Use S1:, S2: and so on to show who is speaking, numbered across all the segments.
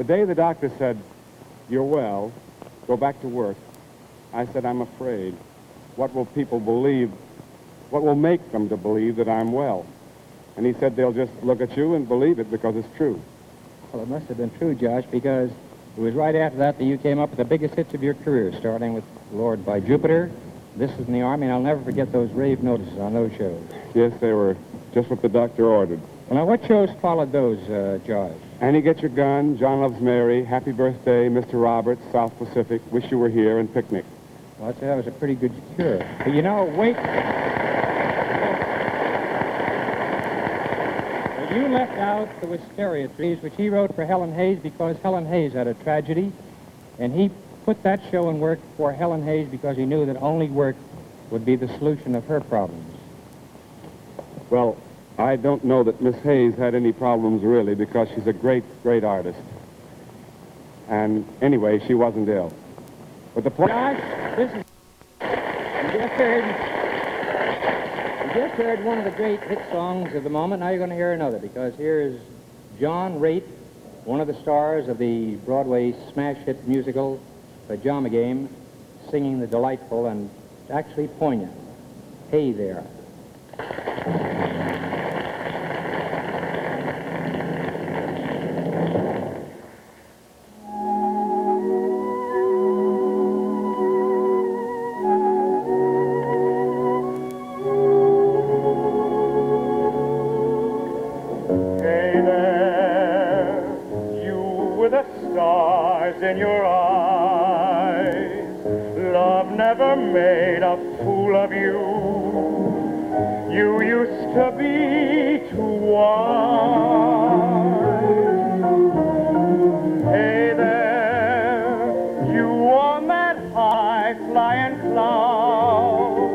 S1: The day the doctor said, "You're well, go back to work," I said, "I'm afraid. What will people believe? What will make them to believe that I'm well?" And he said, "They'll just look at you and believe it because it's true."
S2: Well, it must have been true, Josh, because it was right after that you came up with the biggest hits of your career, starting with Lord by Jupiter, This Is in the Army, and I'll never forget those rave notices on those shows.
S1: Yes, they were just what the doctor ordered.
S2: Well, now, what shows followed those, Josh?
S1: Annie Get Your Gun, John Loves Mary, Happy Birthday, Mr. Roberts, South Pacific, Wish You Were Here, and Picnic.
S2: Well, I'd say that was a pretty good cure. But, you know, wait. You left out the Wisteria Trees, which he wrote for Helen Hayes because Helen Hayes had a tragedy, and he put that show in work for Helen Hayes because he knew that only work would be the solution of her problems.
S1: Well, I don't know that Miss Hayes had any problems really because she's a great, great artist. And anyway, she wasn't ill. But the point...
S2: Josh, this is... You just heard one of the great hit songs of the moment. Now you're going to hear another, because here is John Raitt, one of the stars of the Broadway smash hit musical Pajama Game, singing the delightful and actually poignant Hey There.
S3: In your eyes, love never made a fool of you. You used to be too wise. Hey there, you on that high flying cloud.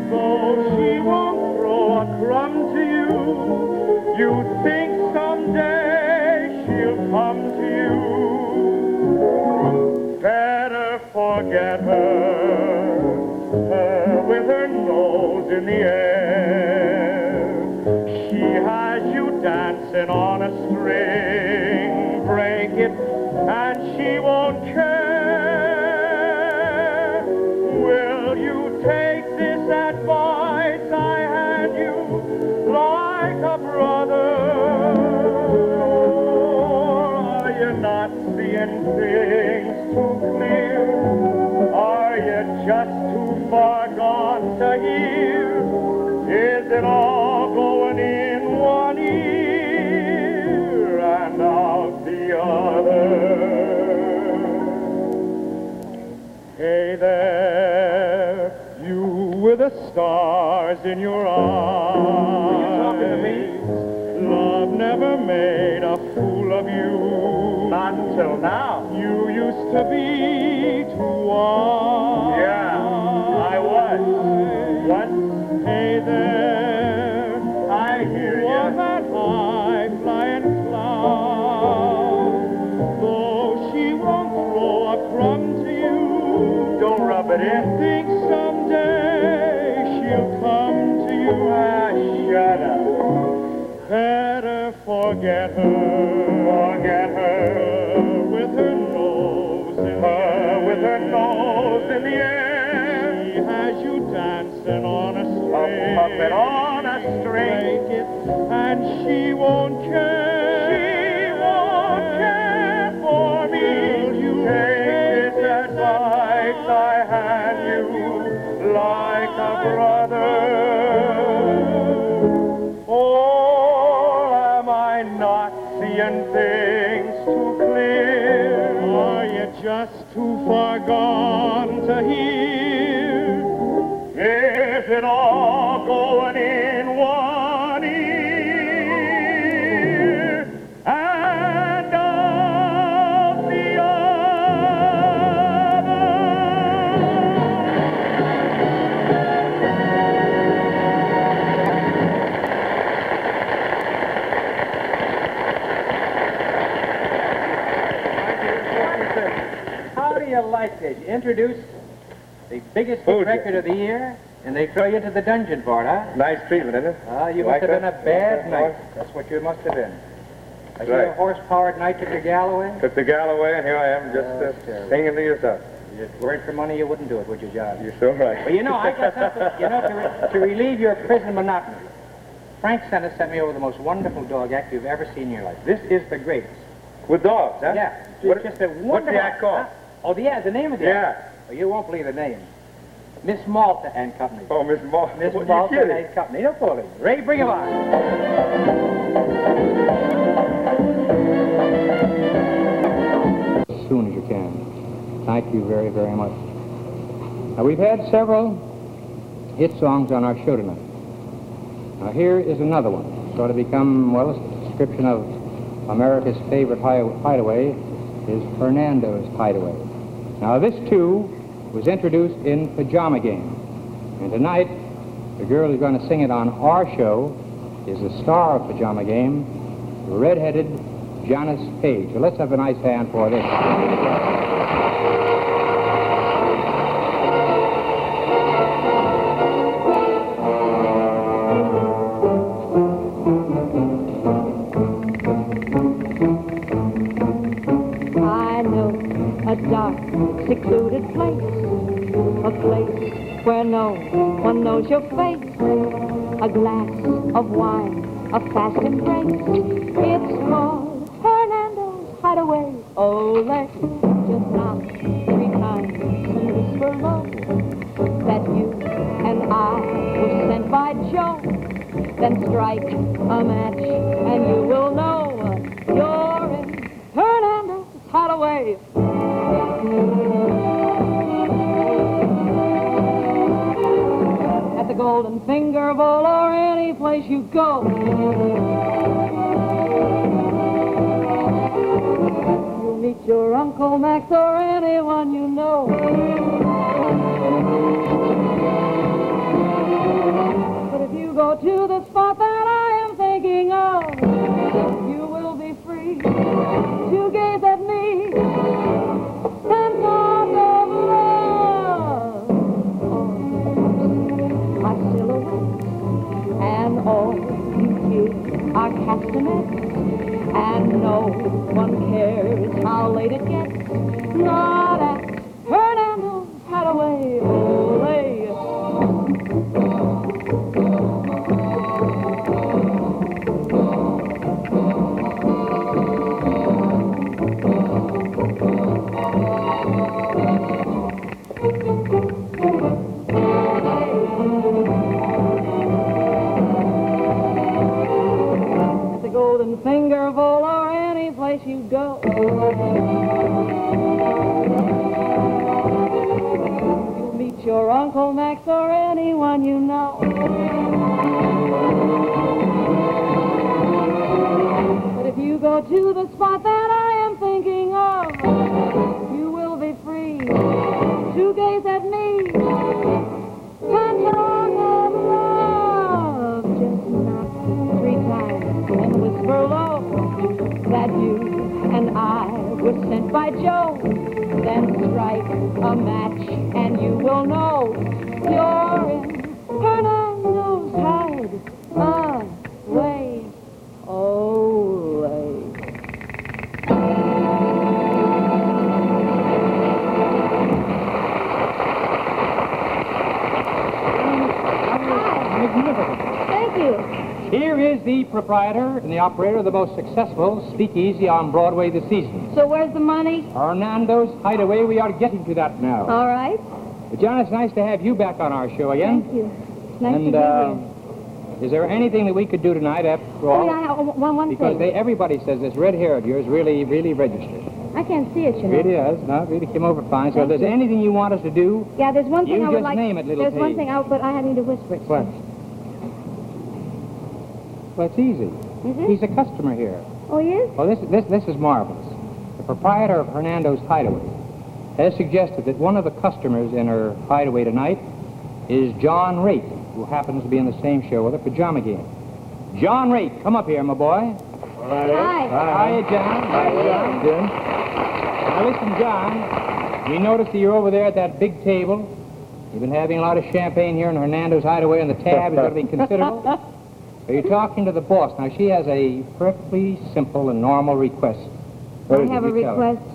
S3: Though she won't throw a crumb to you, you think someday she'll come to you. Better forget her with her nose in the air. She has you dancing on a string. Break it and she won't care. Will you take this advice I hand you like a brother? Are you not seeing things too clear? Are you just too far gone to hear? Is it all going in one ear and out the other? Hey there, you with the stars in your eyes.
S2: Are you talking to me?
S3: Love never made a fool of you.
S2: Not until now.
S3: You used to be too wise.
S2: Yeah, I was.
S3: Once. Hey there,
S2: I hear you.
S3: on that high flying cloud. Though she won't throw a crumb to you,
S2: Don't rub it in.
S3: think someday she'll come to you.
S2: Shut up.
S3: Better forget her. Forget her. With her nose in the air.
S2: With her nose in the air.
S3: She has you dancing on a string.
S2: Puppet on a string.
S3: Break it, and she won't care.
S2: She won't care for me.
S3: Will you
S2: Take this advice I hand you like a brother. Or am I not seeing things too clear?
S3: Are you just too far gone to hear?
S2: Is it all going in one ear and out the other? How do you like this? You introduce the biggest hit record of the year, and they throw you into the dungeon for it, huh?
S1: Nice treatment, isn't it?
S2: You
S1: Like
S2: must have been
S1: that?
S2: a bad
S1: Like that,
S2: night. That's what you must have been. I see a horse-powered night took your gal away.
S4: Took the gal away, and here I am just singing to yourself.
S2: If it weren't for money, you wouldn't do it, would you, John?
S4: You're so right.
S2: Well, you know, I got something, you know, to relieve your prison monotony. Frank Senna sent me over the most wonderful dog act you've ever seen in your life. This is the greatest.
S4: With dogs, huh?
S2: Yeah.
S4: What,
S2: It's just a wonderful...
S4: what's the act called?
S2: Oh, the name of the act. Well, you won't believe the name. Miss Malta and Company.
S4: Oh, Miss Malta.
S2: Miss
S4: What,
S2: Malta
S4: you kidding?
S2: and Company. No fooling. Ray, bring him on. As soon as you can. Thank you very, very much. Now, we've had several hit songs on our show tonight. Now, here is another one. Sort of become, well, a description of America's favorite hideaway is Hernando's Hideaway. Now, this, too, was introduced in Pajama Game. And tonight, the girl who's going to sing it on our show is the star of Pajama Game, red-headed Janice Page. So let's have a nice hand for this.
S5: I know a dark, secluded place, a place where no one knows your face, a glass of wine, a fast embrace. It's called Hernando's Hideaway. Ole, just knock 3 times and whisper low that you and I were sent by Joe. Then strike a match and you will know you're in Hernando's Hideaway. At the Golden Finger Bowl or any place you go, you'll meet your Uncle Max or anyone you know. But if you go to the spot that I am thinking of, you will be free to gaze at me and talk of love. My silhouette and all you hear are castanets, and no one cares how late it gets. Not at Hernando's Hideaway. Ole. Golden Finger Bowl or any place you go, you'll meet your Uncle Max or anyone you know. But if you go to the spot that I am thinking of, you will be free to gaze at me and talk of love. Just knock 3 times and whisper low that you and I were sent by Joe. Then strike a match and you will know you're in Hernando's Hideaway. Ole.
S2: Magnificent.
S5: Thank you.
S2: Here is the proprietor and the operator of the most successful speakeasy on Broadway this season.
S5: So where's the money?
S2: Hernando's Hideaway. We are getting to that now.
S5: All right.
S2: But John, it's nice to have you back on our show again.
S5: Thank you. It's nice to
S2: And
S5: be here.
S2: is there anything that we could do tonight after
S5: Oh,
S2: all?
S5: yeah, one
S2: Because
S5: thing.
S2: everybody says this red hair of yours really registered.
S5: I can't see it, you know.
S2: Really does. No, it really came over fine. So if
S5: Thank
S2: there's
S5: you.
S2: anything you want us to do,
S5: Yeah, there's one thing
S2: You
S5: I would
S2: just
S5: like.
S2: name it, little
S5: There's one
S2: pig.
S5: thing but I need to whisper it.
S2: what? Well, it's easy.
S5: Is it?
S2: He's a customer here.
S5: Oh, he is?
S2: Well, this is marvelous. The proprietor of Hernando's Hideaway has suggested that one of the customers in her hideaway tonight is John Raitt, who happens to be in the same show with her, Pajama Game. John Raitt, come up here, my boy.
S5: Hi.
S2: Hi, John. Hi, John. Good. Now, listen, John, we noticed that you're over there at that big table. You've been having a lot of champagne here in Hernando's Hideaway, and the tab is going to be considerable. Are you talking to the boss? Now, she has a perfectly simple and normal request. What
S5: I
S2: is it?
S5: have a
S2: You tell her.
S5: request.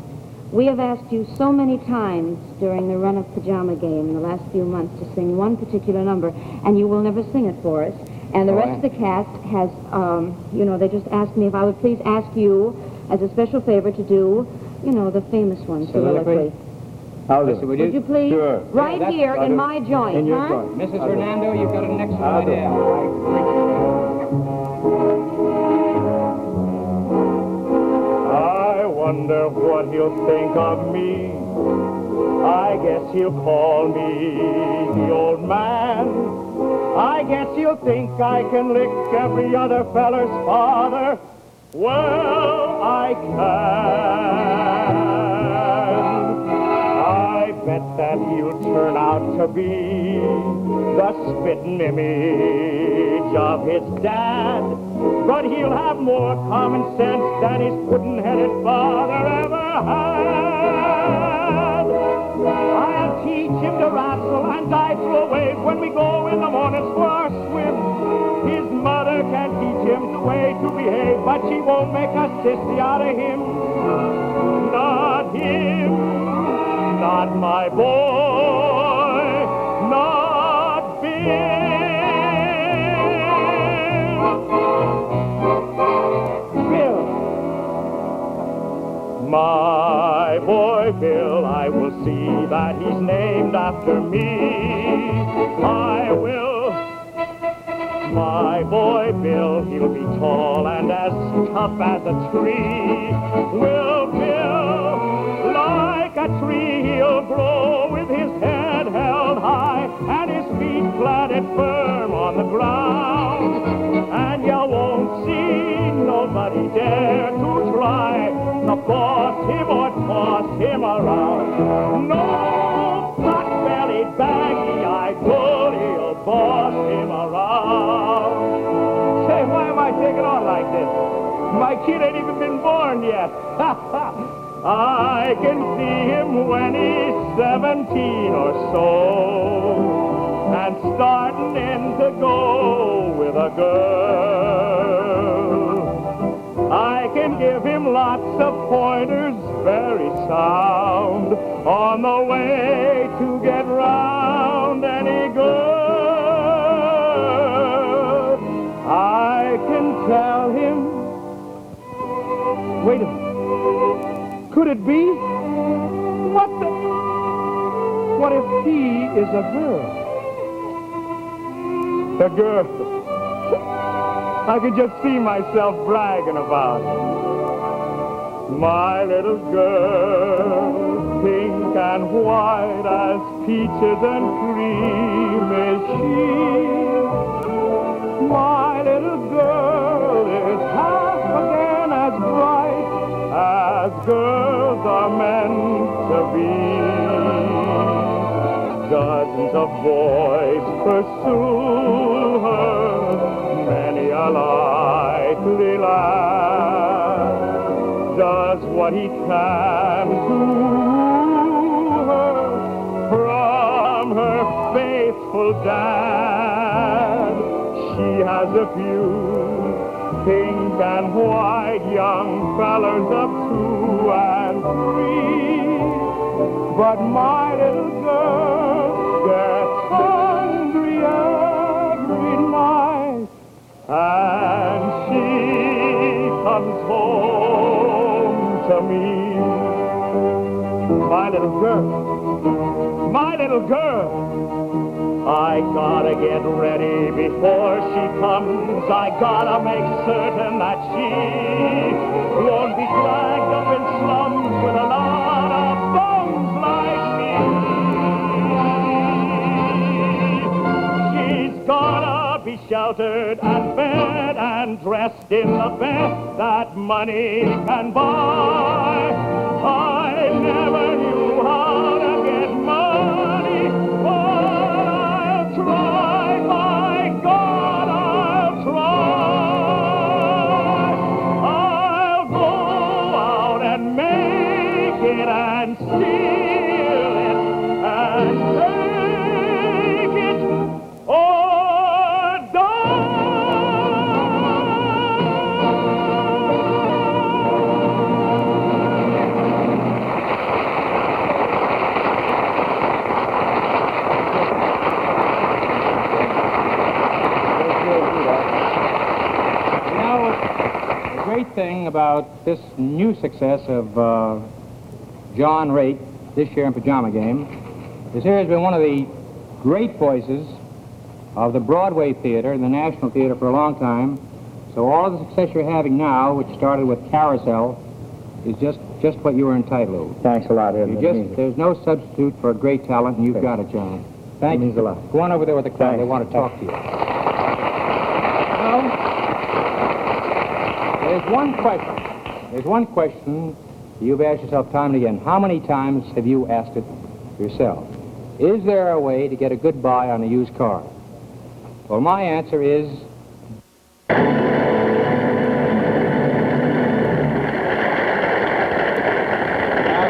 S5: We have asked you so many times during the run of Pajama Game the last few months to sing one particular number, and you will never sing it for us. And the rest of the cast has, they just asked me if I would please ask you, as a special favor, to do, the famous one, Soliloquy.
S4: I'll do
S2: Listen,
S4: it.
S2: would
S5: Would you please?
S4: Sure.
S5: Right
S2: that's-
S5: here
S4: I'll
S5: in
S4: do
S5: my joint,
S4: In your
S5: huh?
S4: joint.
S2: Mrs. Hernando, you've got an excellent
S4: I'll do it.
S2: idea.
S3: I wonder what he'll think of me. I guess he'll call me the old man. I guess he'll think I can lick every other feller's father. Well, I can. I bet that he'll turn out to be the spitting image of his dad. But he'll have more common sense than his puddin'-headed father ever had. I'll teach him to wrestle and dive through a wave when we go in the mornings for our swim. His mother can teach him the way to behave, but she won't make a sissy out of him. Not him, not my boy, not Bill. My boy Bill, I will see that he's named after me. I will. My boy Bill, he'll be tall and as tough as a tree. Will Bill, like a tree, he'll grow with his head held high and his feet planted firm on the ground. And you won't see nobody dare to try to boss him or toss him around. No pot-bellied, baggy-eyed bully'll boss him around. Say, why am I taking on like this? My kid ain't even been born yet. I can see him when he's 17 or so, and starting in to go with a girl. I can give him lots of pointers, very sound, on the way to get round any girl. I can tell him. Wait a minute. Could it be? What if he is a girl? A girl. I could just see myself bragging about it. My little girl, pink and white as peaches and cream is she. My little girl is half again as bright as girls are meant to be. Dozens of boys pursue her, many a likely lad does what he can to woo her from her faithful dad. She has a few pink and white young fellers of 2 and 3, but my little girl gets hungry every night, and she comes home to me. My little girl, my little girl, I gotta get ready before she comes. I gotta make certain that she won't be dragged up in slums with a lot of bones like me. She's gotta be sheltered and fed and dressed in the best that money can buy. I never knew how to get money, but I'll try, by God, I'll try. I'll go out and make it and steal it and take it or die.
S2: thing about this new success of John Raitt this year in Pajama Game is here has been one of the great voices of the Broadway theater and the National Theater for a long time. So all of the success you're having now, which started with Carousel, is just what you were entitled to.
S6: Thanks a lot, Ed.
S2: There's no substitute for great talent, and you've got it, John. Thank you.
S6: Means a lot.
S2: Go on over there with the crowd.
S6: Thanks.
S2: They want to talk to you. Now, there's one question you've asked yourself time and again. How many times have you asked it yourself? Is there a way to get a good buy on a used car? Well, my answer is... Now,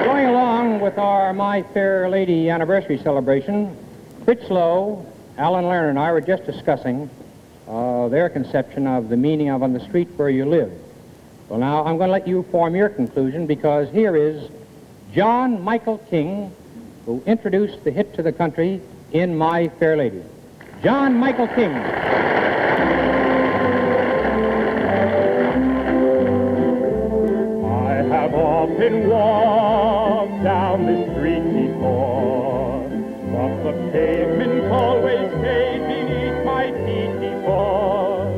S2: going along with our My Fair Lady anniversary celebration, Fritz Lowe, Alan Lerner, and I were just discussing their conception of the meaning of On the Street Where You Live. Well, now, I'm going to let you form your conclusion, because here is John Michael King, who introduced the hit to the country in My Fair Lady. John Michael King.
S3: I have often walked down the street before, but the pavement always stayed beneath my feet before.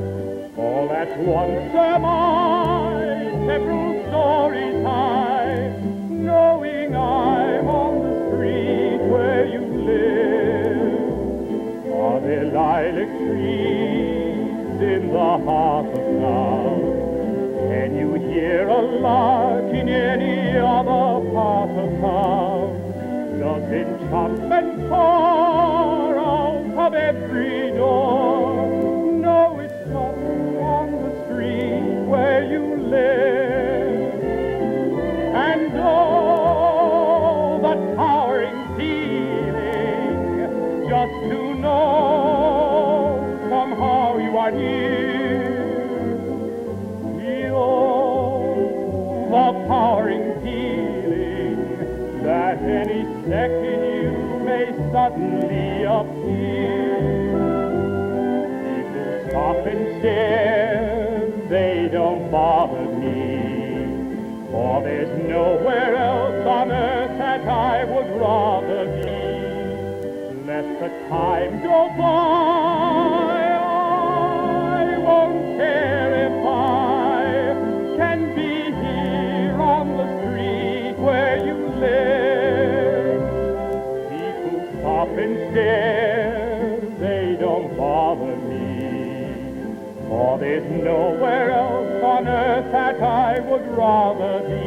S3: All at once am I several stories high, knowing I'm on the street where you live. Are there lilac trees in the heart of town? Can you hear a lark in any other part of town? Does it chop and pour out of every door? No, it's not on the street where you live. And oh, the towering feeling, just to know somehow you are near. The powering feeling that any second you may suddenly appear. People stop and stare, they don't bother me, for there's nowhere else on earth that I would rather be. Let the time go by, I won't care if I can be on the street where you live. People stop and stare, they don't bother me, for there's nowhere else on earth that I would rather be.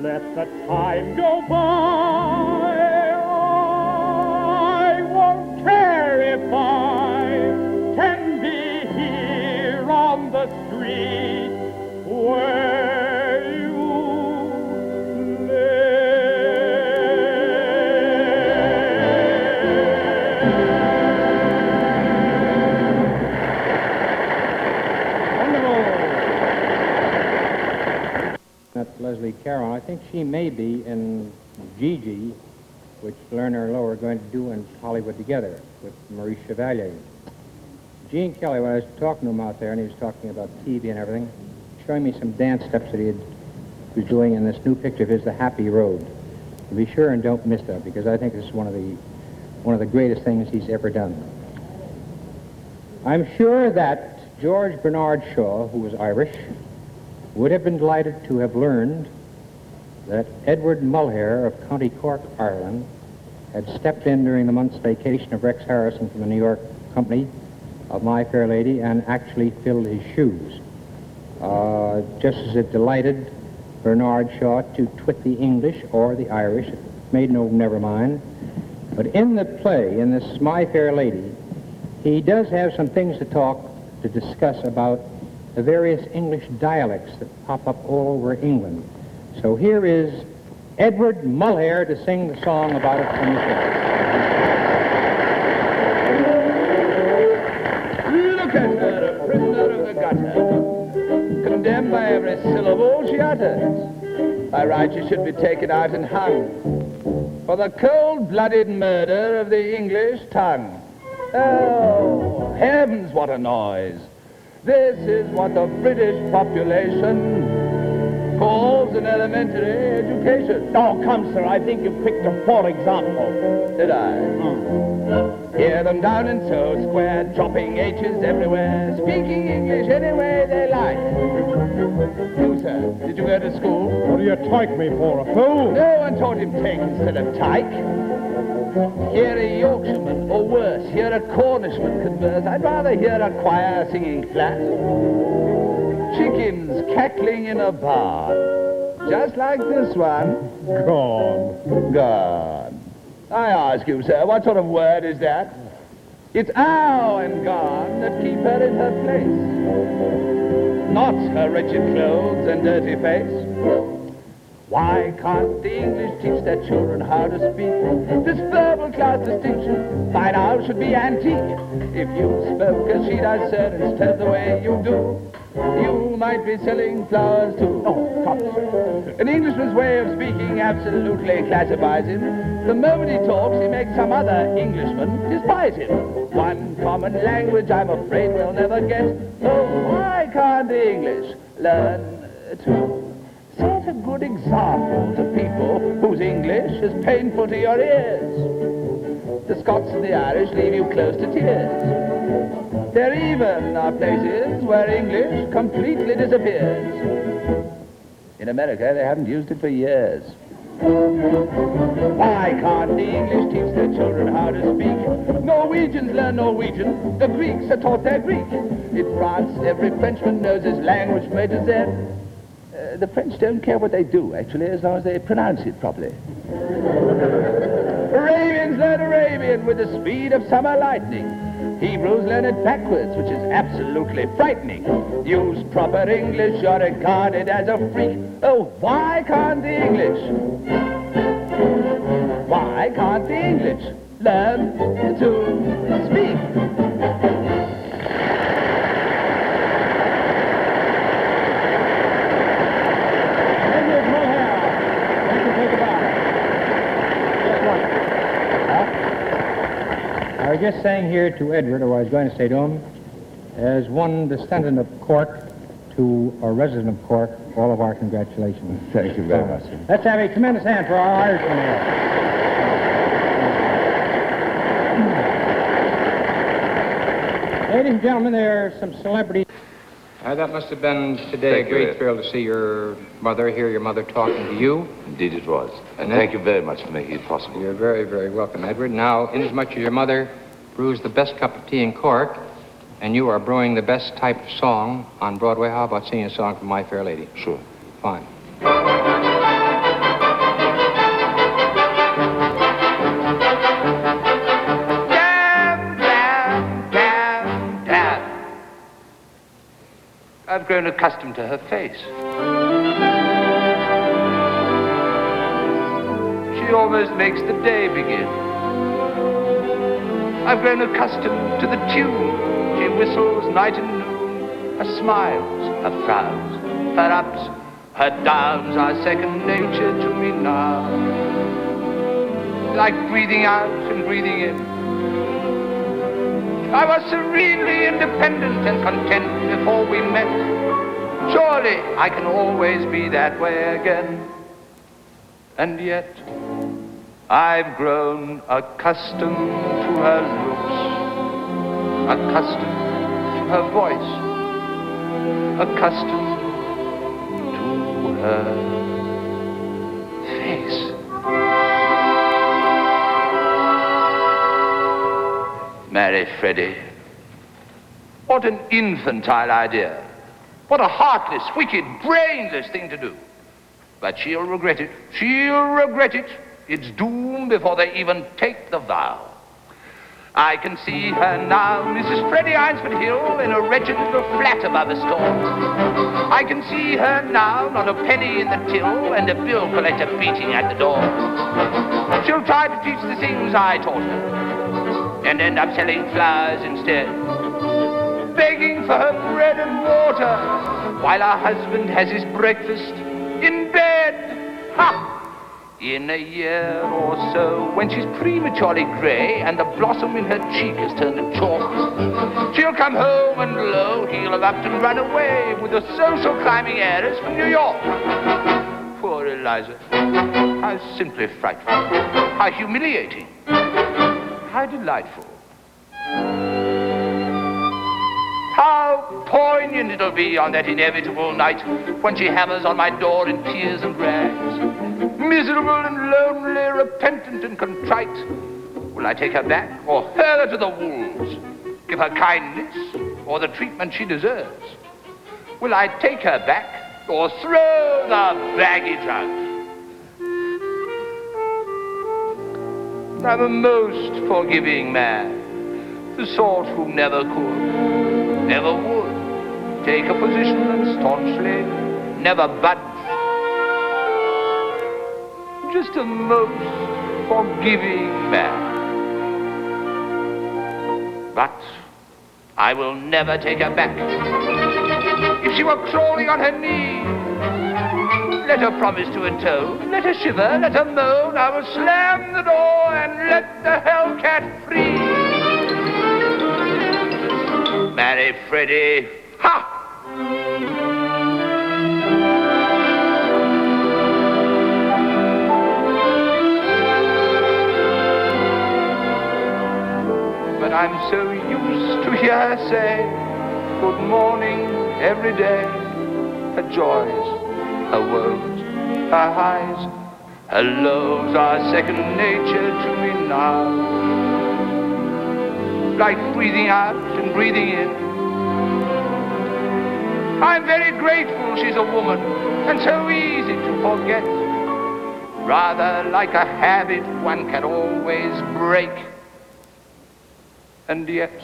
S3: Let the time go by, I won't care if I can be here on the street where you
S2: That's Leslie Caron. I think she may be in Gigi, which Lerner and Lowe are going to do in Hollywood together with Maurice Chevalier. Gene Kelly, when I was talking to him out there, and he was talking about TV and everything, showing me some dance steps that he was doing in this new picture of his, The Happy Road. And be sure and don't miss that, because I think this is one of the greatest things he's ever done. I'm sure that George Bernard Shaw, who was Irish, would have been delighted to have learned that Edward Mulhare of County Cork, Ireland, had stepped in during the month's vacation of Rex Harrison from the New York company of My Fair Lady and actually filled his shoes. Just as it delighted Bernard Shaw to twit the English or the Irish, it made never mind. But in the play, in this My Fair Lady, he does have some things to discuss about the various English dialects that pop up all over England. So here is Edward Mulhare to sing the song about it from the show.
S7: Look at her, a prisoner of the gutter, condemned by every syllable she utters. By right she should be taken out and hung for the cold-blooded murder of the English tongue. Oh, heavens, what a noise! This is what the British population calls an elementary education.
S3: Oh, come, sir, I think you picked a poor example.
S7: Did I? Hear them down in Seoul Square, dropping H's everywhere, speaking English any way they like. You, sir, did you go to school?
S3: What do you take me for, a fool?
S7: No one taught him take instead of tyke. Hear a Yorkshireman, or worse, hear a Cornishman converse. I'd rather hear a choir singing flat. Chickens cackling in a barn, just like this one.
S3: Gone.
S7: Gone. I ask you, sir, what sort of word is that? It's ow and gone that keep her in her place, not her wretched clothes and dirty face. Why can't the English teach their children how to speak? This verbal class distinction by now should be antique. If you spoke as she does, sir, instead of the way you do, you might be selling flowers too.
S3: Oh, come, sir.
S7: An Englishman's way of speaking absolutely classifies him. The moment he talks, he makes some other Englishman despise him. One common language I'm afraid we'll never get. Oh, why can't the English learn to set a good example to people whose English is painful to your ears? The Scots and the Irish leave you close to tears. There even are places where English completely disappears. In America, they haven't used it for years. Why can't the English teach their children how to speak? Norwegians learn Norwegian, the Greeks are taught their Greek. In France, every Frenchman knows his language from A to Z. The French don't care what they do, actually, as long as they pronounce it properly. Arabians learn Arabian with the speed of summer lightning. Hebrews learn it backwards, which is absolutely frightening. Use proper English, you're regarded as a freak. Oh, why can't the English? Why can't the English learn to speak?
S2: I was just saying here to Edward, or I was going to say to him, as one descendant of Cork to a resident of Cork, all of our congratulations.
S7: Thank you very much.
S2: Let's have a tremendous hand for our Irishman here. Ladies and gentlemen, there are some celebrities. That must have been today a great thrill to see your mother, hear your mother talking to you.
S6: Indeed it was. And thank you very much for making it possible.
S2: You're very, very welcome, Edward. Now, inasmuch as your mother brews the best cup of tea in Cork, and you are brewing the best type of song on Broadway, how about singing a song from My Fair Lady?
S6: Sure.
S2: Fine.
S6: I've grown accustomed to her face. She almost makes the day begin. I've grown accustomed to the tune. She whistles night and noon. Her smiles, her frowns, her ups, her downs are second nature to me now. Like breathing out and breathing in. I was serenely independent and content before we met. Surely I can always be that way again. And yet, I've grown accustomed to her looks, accustomed to her voice, accustomed to her face. Marry Freddie. What an infantile idea. What a heartless, wicked, brainless thing to do. But she'll regret it. She'll regret it. It's doomed before they even take the vow. I can see her now, Mrs. Freddie Eynsford Hill, in a wretched little flat above a store. I can see her now, not a penny in the till, and a bill collector beating at the door. She'll try to teach the things I taught her, and end up selling flowers instead, begging for her bread and water, while her husband has his breakfast in bed. Ha! In a year or so, when she's prematurely grey and the blossom in her cheek has turned to chalk, she'll come home and lo, he'll have up and run away with a social climbing heiress from New York. Poor Eliza. How simply frightful. How humiliating. How delightful. How poignant it'll be on that inevitable night when she hammers on my door in tears and rags. Miserable and lonely, repentant and contrite. Will I take her back or hurl her to the wolves? Give her kindness or the treatment she deserves? Will I take her back or throw the baggage out? I'm a most forgiving man, the sort who never could, never would, take a position and staunchly never budge. Just a most forgiving man. But I will never take her back. If she were crawling on her knees, let her promise to atone, let her shiver, let her moan. I will slam the door and let the hellcat free. Marry Freddie, ha! But I'm so used to hear her say good morning every day. Her joys, her woes, her highs, her lows are second nature to me now. Like breathing out and breathing in. I'm very grateful she's a woman and so easy to forget. Rather like a habit one can always break. And yet,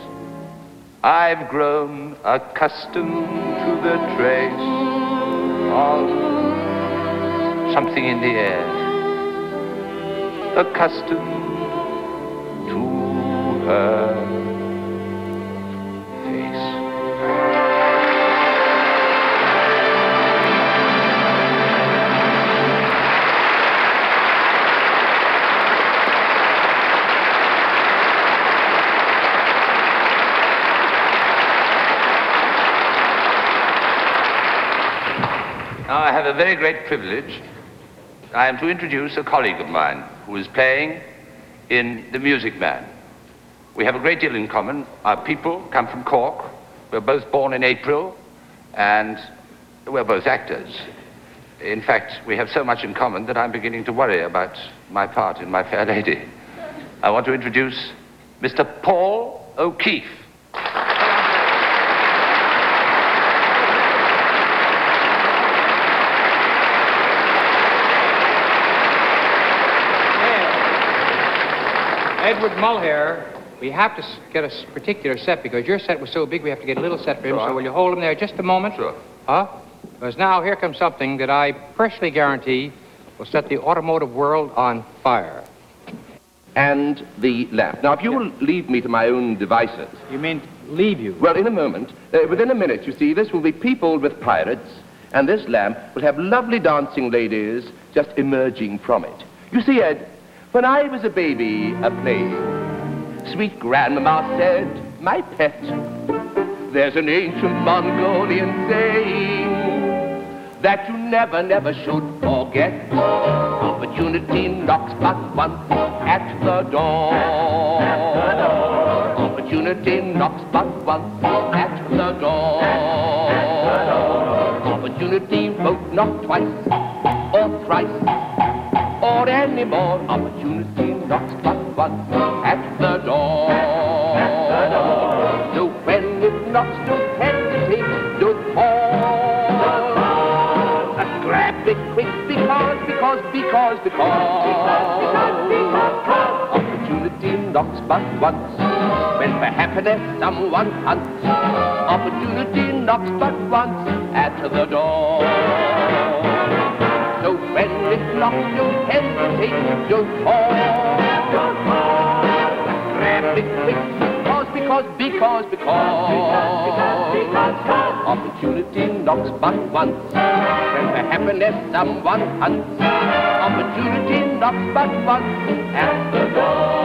S6: I've grown accustomed to the trace of something in the air, accustomed to her face. Now, I have a very great privilege. I am to introduce a colleague of mine who is playing in The Music Man. We have a great deal in common. Our people come from Cork. We're both born in April, and we're both actors. In fact, we have so much in common that I'm beginning to worry about my part in My Fair Lady. I want to introduce Mr. Paul O'Keefe.
S2: Edward Mulhare, we have to get a particular set because your set was so big we have to get a little set for him.
S6: Sure.
S2: So will you hold him there just a moment?
S6: Sure.
S2: Huh? Because now here comes something that I personally guarantee will set the automotive world on fire.
S8: And the lamp. Now, if you will leave me to my own devices.
S2: You mean leave you?
S8: Well, in a moment, within a minute, you see, this will be peopled with pirates, and this lamp will have lovely dancing ladies just emerging from it. You see, Ed, when I was a baby a-playing, sweet grandmama said, my pet, there's an ancient Mongolian saying that you never, never should forget. Opportunity knocks but once at the door. Opportunity knocks but once at the door. Opportunity won't knock twice or thrice or any more. Opportunity knocks but once at the door. So when it knocks, don't hesitate, don't pause. Grab it quick because. Opportunity knocks but once when for happiness someone hunts. Opportunity knocks but once at the door. So when it knocks, don't hesitate, don't pause. Grab it quick because. Opportunity knocks but once when for happiness someone hunts. Opportunity
S6: knocks but once at the door.